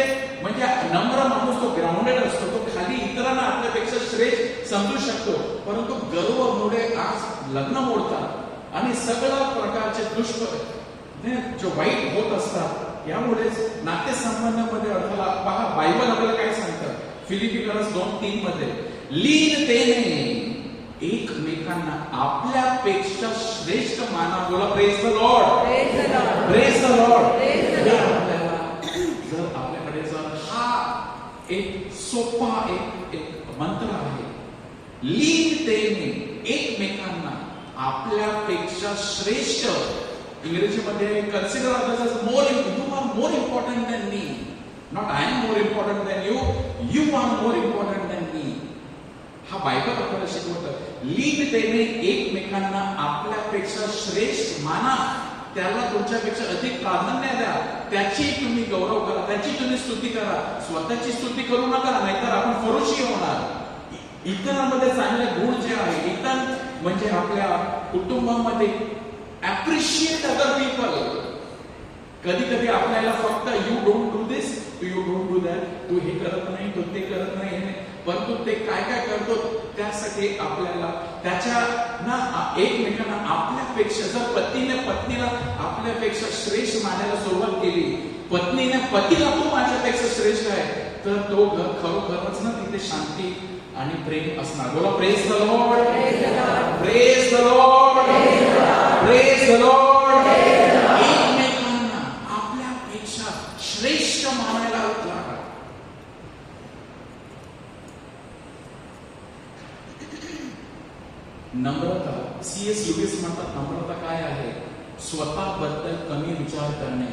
A: नम्र माणूस तो ग्राउंडेड असतो, तो खाली इतरांना आपल्यापेक्षा श्रेष्ठ समजू शकतो. परंतु गर्वामुळे आज लग्न मोडतात आणि सगळ्या प्रकारचे जो वाईट होत असतात. यामुळेच नातेसंबंधामध्ये अडथळा. पहा बायबल आपल्याला काय सांगतं, फिलिपिकन्स 2:3 मध्ये, लीनतेने एकमेकांना आपल्यापेक्षा श्रेष्ठ माना. बोला praise the Lord, praise the Lord. जर आपल्याकडे जर हा एक सोपा एक मंत्र आहे, लीनतेने एकमेकांना आपल्यापेक्षा श्रेष्ठ. इंग्रजीमध्ये consider others as more, you are more important than me. Not I am more important than you, you are more important than me. हा बायबल आपल्याला शिकवतं. लीनतेने एकमेकांना आपल्यापेक्षा श्रेष्ठ माना. त्याला तुमच्यापेक्षा अधिक प्राधान्य द्या. त्याची तुम्ही गौरव करा, त्याची तुम्ही स्तुती करा. स्वतःची स्तुती करू नका, नाहीतर आपण फरोशी होणार. इतरांमध्ये चांगले गुण जे आहे, इतर म्हणजे आपल्या कुटुंबामध्ये ऍप्रिशिएट अदर पीपल. कधी कधी आपल्याला फक्त you don't do this, you don't do that, तू हे करत नाही, तू ते करत नाही, परंतु ते काय काय करतो त्यासाठी आपल्याला त्याच्या ना एकमेकांना आपल्यापेक्षा, जर पतीने पत्नीला आपल्यापेक्षा श्रेष्ठ मानायला सुरुवात केली, पत्नीने पतीला तू माझ्यापेक्षा श्रेष्ठ आहे, तर तो घर खरोखरच ना तिथे शांती आणि प्रेम असणार. बोला praise the Lord, praise the Lord, praise the Lord. एकमेकांना आपल्यापेक्षा श्रेष्ठ मानायला लागा. नम्रता, C.S. लुईस म्हणतात नम्रता काय आहे, स्वतःबद्दल कमी विचार करणे.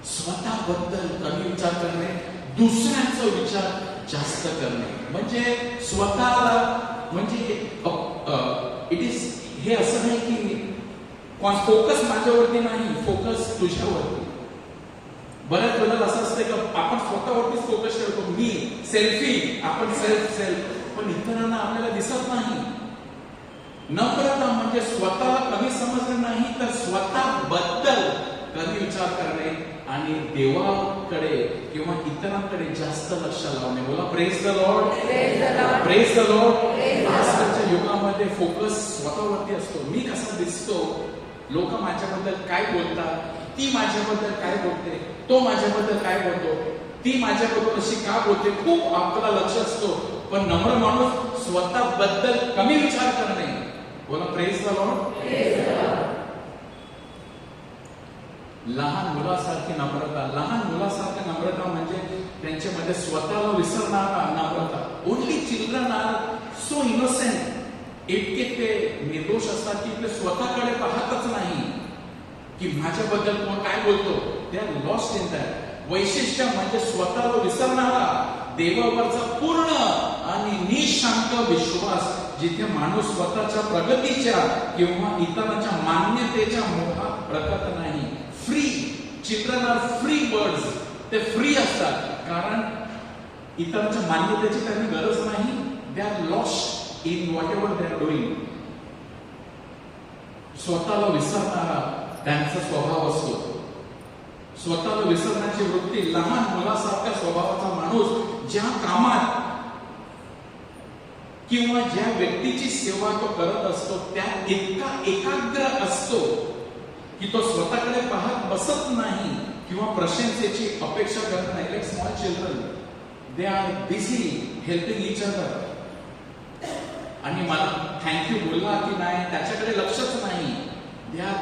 A: स्वतःबद्दल कमी विचार करणे, दुसऱ्यांचा विचार जास्त करणे. म्हणजे स्वतःला म्हणजे इट इज, हे असं नाही की फोकस माझ्यावरती नाही, फोकस तुझ्यावरती. बऱ्याच वेळेला असं असतं की आपण स्वतःवरतीच फोकस ठेवतो, मी सेल्फी, आपण सेल्फ, पण इतरांना आपल्याला दिसत नाही. नम्रता म्हणजे स्वतःला कमी समजणं नाही, तर स्वतःबद्दल कमी विचार करणे आणि देवाकडे किंवा इतरांकडे जास्त लक्ष लावणे. बोला praise the Lord, praise the Lord. आजकालच्या युगामध्ये फोकस स्वतःवरती असतो. मी कसा दिसतो, लोक माझ्याबद्दल काय बोलतात, ती माझ्याबद्दल काय बोलते, तो माझ्याबद्दल काय बोलतो, ती माझ्याबद्दल अशी का बोलते, खूप आपल्याला लक्ष असतो. पण नम्र माणूस स्वतःबद्दल कमी विचार करणे. बोला प्रेज द लॉर्ड. लहान मुलासारखी नम्रता. लहान मुलासारखी नम्रता म्हणजे त्यांच्यामध्ये स्वतःला विसरणारा नम्रता. Only children are so innocent. इतके ते निर्दोष असतात की ते स्वतःकडे पाहतच नाही की माझ्याबद्दल कोण काय बोलतो. दे आर लॉस्ट इन दॅट. वैशिष्ट्य म्हणजे स्वतःला विसरणारा, देवावरचा पूर्ण आणि निशांत विश्वास, जिथे माणूस स्वतःच्या प्रगतीच्या किंवा इतरांच्या मान्यतेच्या मोहात प्रकट नाही. Free, children are free birds. ते फ्री असतात कारण इतरांच्या मान्यतेची त्यांना गरज नाही. They are lost in whatever they are doing. स्वतःला विसरणारा त्यांचा स्वभाव असतो. स्वतःला विसरण्याची वृत्ती. लहान मुलासारख्या स्वभावाचा माणूस ज्या कामात किंवा ज्या व्यक्तीची सेवा तो करत असतो त्या इतका एकाग्र असतो की तो स्वतःकडे पाहत बसत नाही किंवा प्रशंसेची अपेक्षा करत नाही. Like small children, they are busy helping each other. आणि मला थँक्यू बोलला की नाही त्याच्याकडे लक्षच नाही. दे आर,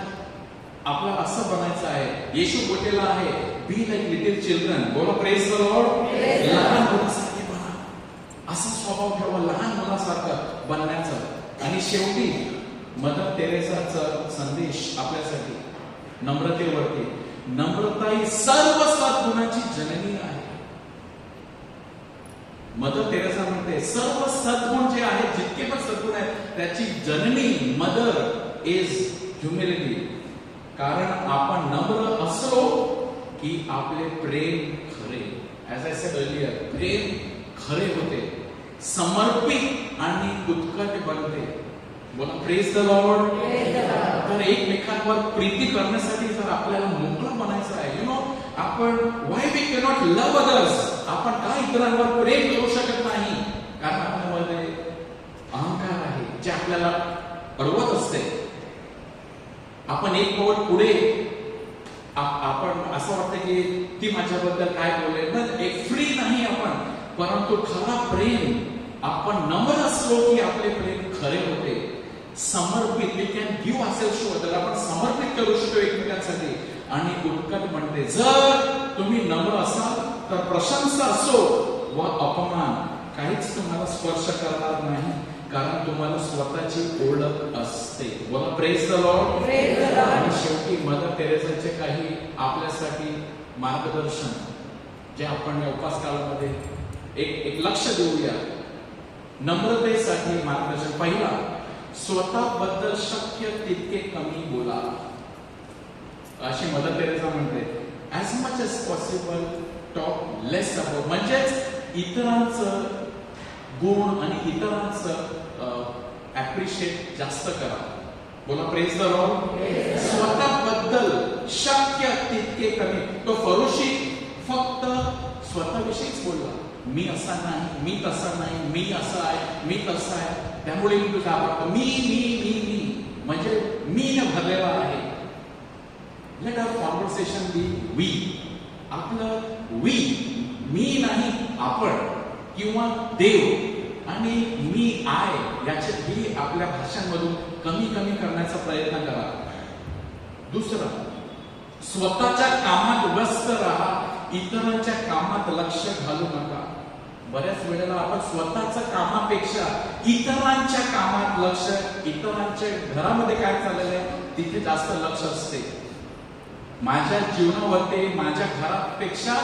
A: आपल्याला असं बनायचं आहे. येशू बोललेला आहे, बी लाईक लिटिल चिल्ड्रन. बोला प्रेज द लॉर्ड. लहान मुलासारखे बना, असा स्वभाव ठेवा, लहान मुलासारखं बनण्याचं. आणि शेवटी मदर तेरेसाचा संदेश आपल्यासाठी नम्रतेवरती. नम्रता ही सर्व सद्गुणाची जननी आहे. मदर तेरेसा म्हणते सर्व सद्गुण जे आहेत, जितके पण सद्गुण आहेत, त्याची जननी मदर इज ह्युमिलिटी. कारण आपण नम्र असलो की आपले प्रेम खरे, ऍज आय सेड अर्लियर, प्रेम खरे होते, समर्पित आणि उत्कट बनते. बोला प्रेज द लॉर्ड. तर एकमेकांवर प्रीती करण्यासाठी जर आपल्याला मोकळं बनायचं आहे, आपण why we cannot love others, आपण का इतरांवर प्रेम करू शकत नाही? कारण आपल्यामध्ये अहंकार आहे जे आपल्याला अडवत असते. आपण एक पाऊल पुढे, आपण असं वाटतं की ती माझ्याबद्दल काय बोलेल, पण एक फ्री नाही आपण. परंतु खरा प्रेम, आपण नम्र असलो की आपले प्रेम खरे होते, समर्पित. We can give ourselves to other, आपण समर्पित करू शकतो एकमेकांसाठी. आणि उत्कट म्हणते जर तुम्ही नम्र असाल तर प्रशंसा असो व अपमान काहीच तुम्हाला स्पर्श करणार नाही, कारण तुम्हाला स्वतःची ओळख असते. बोला प्रेज द लॉर्ड. आणि शेवटी मदर तेरेसाचे काही आपल्यासाठी मार्गदर्शन जे आपण या उपास काळामध्ये एक लक्ष देऊया. नम्रतेसाठी मार्गदर्शन. पहिला, स्वतःबद्दल शक्य तितके कमी बोला. अशी मदर तेरेसा म्हणते, as much as possible talk less about. म्हणजेच इतरांचं गुण आणि इतरांचं ऍप्रिशिएट जास्त करा. बोला प्रेज द लॉर्ड. स्वतःबद्दल शक्य तितके कमी. तो फरोशी फक्त स्वतःविषयीच बोलला, मी असा नाही, मी तसा नाही, मी असं आहे, मी तसं आहे, त्यामुळे मी तुझा आवडतो, मी मी मी मी म्हणजे मी न भरलेला आहे. Let our conversation be we. आपलं वी, मी नाही आपण किंवा देव, आणि मी आय याचे भी आपल्या भाषांमधून कमी कमी करण्याचा प्रयत्न करा. दुसरं, स्वतःच्या कामात व्यस्त राहा, इतरांच्या कामात लक्ष घालू नका. बऱ्याच वेळेला आपण स्वतःच्या कामापेक्षा इतरांच्या कामात लक्ष, इतरांच्या घरामध्ये काय चाललेलं आहे तिथे जास्त लक्ष असते. माझ्या जीवनावरती माझ्या घरापेक्षा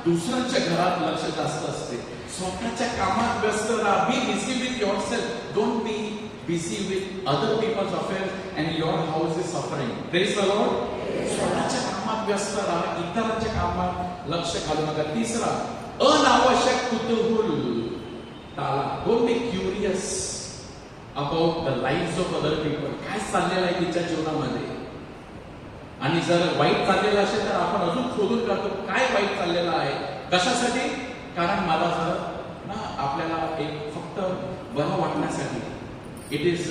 A: दुसऱ्यांच्या घरात लक्ष जास्त असते. स्वतःच्या कामात व्यस्त राहा. Be busy with yourself, don't be busy with other people's affairs and your house is suffering. Praise the Lord. स्वतःच्या कामात व्यस्त राहा, इतरांच्या कामात लक्ष घालू नका. तिसरा, अनावश्यक कुतूहल टाळा. Don't be curious about the lives of other people. काय चाललेलं आहे तिच्या जीवनामध्ये, आणि जर वाईट चाललेलं असेल तर आपण अजून शोधून काढतो काय वाईट चाललेलं आहे, कशासाठी. कारण मला जर ना आपल्याला एक फक्त बरं वाटण्यासाठी इट इज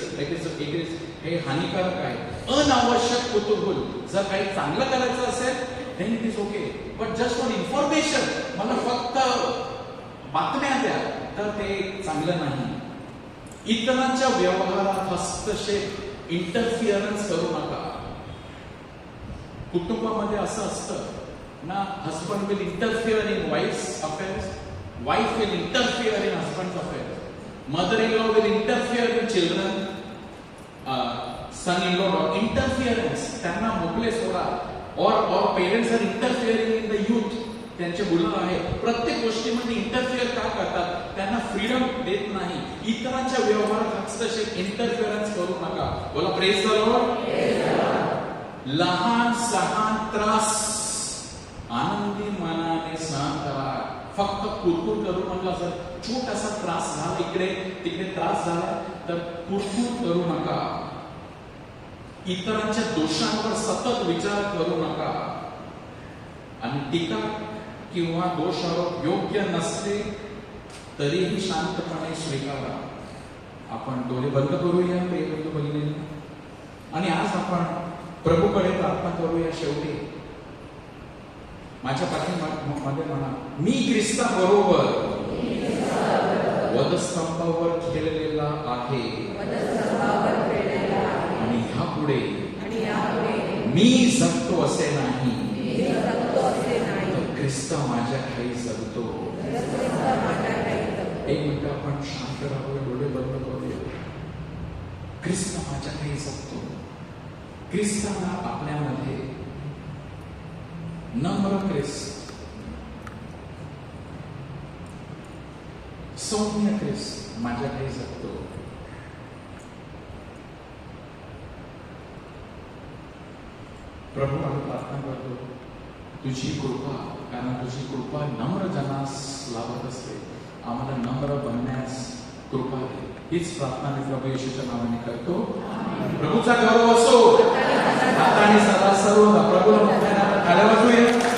A: हे हानिकारक आहे. अनावश्यक कुतूहल. जर काही चांगलं करायचं असेल then it is okay, but just for information, मला फक्त बातम्या द्या, तर ते चांगलं नाही. इतरांच्या व्यवहारात हस्तक्षेप, इंटरफिअरन्स करू नका. कुटुंबामध्ये असं असतं ना, husband will interfere in wife's affairs, wife will interfere in husband affairs, mother in law will interfere in children, son in law interference. त्यांना मोकळे सोडा. और parents are interfering in the youth. त्यांचे मुलं आहे प्रत्येक गोष्टीमध्ये इंटरफिअर का करतात, त्यांना फ्रीडम देत नाही. इतरांच्या व्यवहारात हस्तक्षेप, इंटरफिअरन्स करू नका. बोला प्रेज द लॉर्ड. लहान सहान त्रास आनंदी मनाने सहन करा. फक्त कुरकुर करू नका. जर छोटासा त्रास झाला, इकडे तिकडे त्रास झाला, तर कुरकुर करू नका. इतरांच्या दोषांवर सतत विचार करू नका. आणि टीका किंवा दोषारोप योग्य नसले तरीही शांतपणे स्वीकारा. आपण डोळे बंद करूया प्रिय भगिनी, आणि आज आपण प्रभूकडे प्रार्थना करूया. शेवटी माझ्या पाठीमागे म्हणा, मी ख्रिस्ता बरोबर वधस्तंभावर खेळलेला आहे, आणि ह्यापुढे मी जगतो असे नाही, तर ख्रिस्त माझ्या ठाई जगतो. एक मिनिट आपण शांत राहूया, डोळे बंद करूया. ख्रिस्त माझ्याकडे जगतो. ख्रिस्ताला आपल्यामध्ये नम्र ख्रिस्त, सौम्य ख्रिस्त माझ्याकडे जगतो. प्रभू आम्ही प्रार्थना करतो तुझी कृपा, कारण तुझी कृपा नम्र जनास लाभत असते. आम्हाला नम्र बनण्यास कृपा दे. हीच प्रार्थना मी प्रभू येशूच्या नावाने करतो. प्रभूचा गौरव असो आता आणि सदा सर्व. प्रभूला खाली वाजूया.